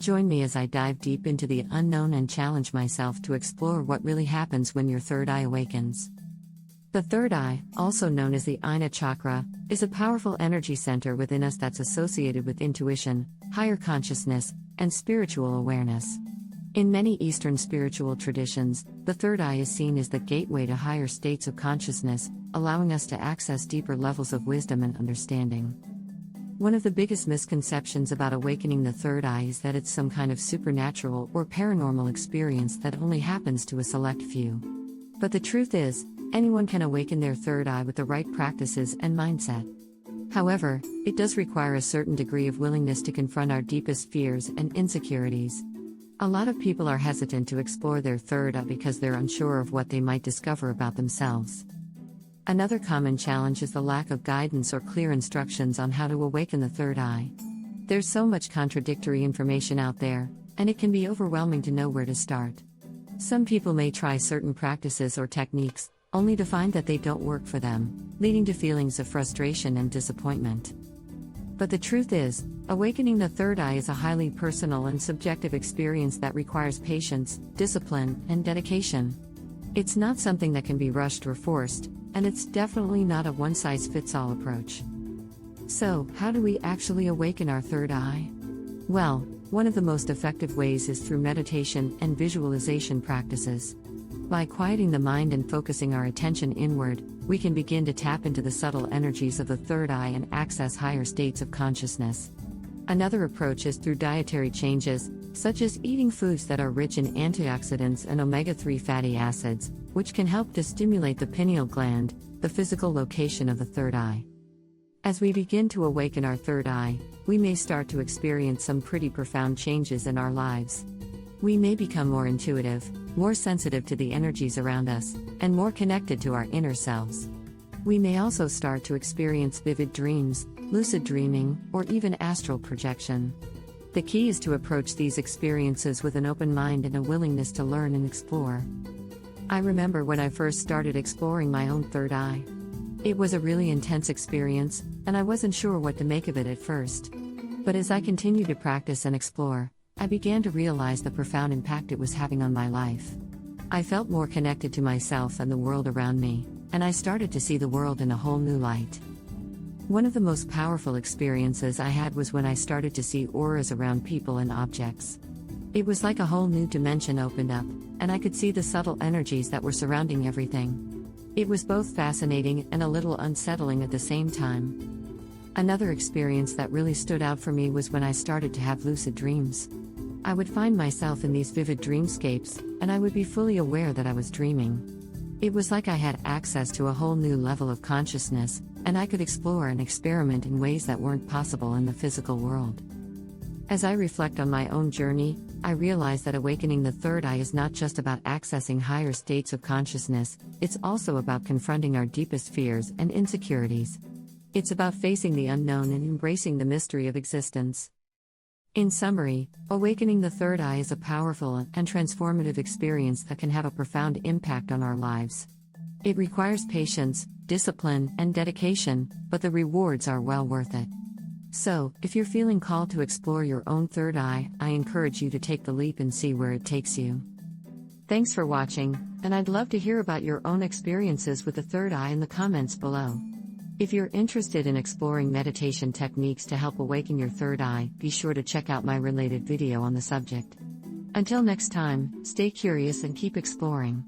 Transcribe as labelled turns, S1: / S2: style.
S1: Join me as I dive deep into the unknown and challenge myself to explore what really happens when your third eye awakens. The third eye, also known as the Ajna chakra, is a powerful energy center within us that's associated with intuition, higher consciousness, and spiritual awareness. In many Eastern spiritual traditions, the third eye is seen as the gateway to higher states of consciousness, allowing us to access deeper levels of wisdom and understanding. One of the biggest misconceptions about awakening the third eye is that it's some kind of supernatural or paranormal experience that only happens to a select few. But the truth is, anyone can awaken their third eye with the right practices and mindset. However, it does require a certain degree of willingness to confront our deepest fears and insecurities. A lot of people are hesitant to explore their third eye because they're unsure of what they might discover about themselves. Another common challenge is the lack of guidance or clear instructions on how to awaken the third eye. There's so much contradictory information out there, and it can be overwhelming to know where to start. Some people may try certain practices or techniques, only to find that they don't work for them, leading to feelings of frustration and disappointment. But the truth is, awakening the third eye is a highly personal and subjective experience that requires patience, discipline, and dedication. It's not something that can be rushed or forced, and it's definitely not a one-size-fits-all approach. So, how do we actually awaken our third eye? Well, one of the most effective ways is through meditation and visualization practices. By quieting the mind and focusing our attention inward, we can begin to tap into the subtle energies of the third eye and access higher states of consciousness. Another approach is through dietary changes, such as eating foods that are rich in antioxidants and omega-3 fatty acids, which can help to stimulate the pineal gland, the physical location of the third eye. As we begin to awaken our third eye, we may start to experience some pretty profound changes in our lives. We may become more intuitive, more sensitive to the energies around us, and more connected to our inner selves. We may also start to experience vivid dreams, lucid dreaming, or even astral projection. The key is to approach these experiences with an open mind and a willingness to learn and explore. I remember when I first started exploring my own third eye. It was a really intense experience, and I wasn't sure what to make of it at first. But as I continued to practice and explore, I began to realize the profound impact it was having on my life. I felt more connected to myself and the world around me, and I started to see the world in a whole new light. One of the most powerful experiences I had was when I started to see auras around people and objects. It was like a whole new dimension opened up, and I could see the subtle energies that were surrounding everything. It was both fascinating and a little unsettling at the same time. Another experience that really stood out for me was when I started to have lucid dreams. I would find myself in these vivid dreamscapes, and I would be fully aware that I was dreaming. It was like I had access to a whole new level of consciousness, and I could explore and experiment in ways that weren't possible in the physical world. As I reflect on my own journey, I realize that awakening the third eye is not just about accessing higher states of consciousness, it's also about confronting our deepest fears and insecurities. It's about facing the unknown and embracing the mystery of existence. In summary, awakening the third eye is a powerful and transformative experience that can have a profound impact on our lives. It requires patience, discipline, and dedication, but the rewards are well worth it. So, if you're feeling called to explore your own third eye, I encourage you to take the leap and see where it takes you. Thanks for watching, and I'd love to hear about your own experiences with the third eye in the comments below. If you're interested in exploring meditation techniques to help awaken your third eye, be sure to check out my related video on the subject. Until next time, stay curious and keep exploring.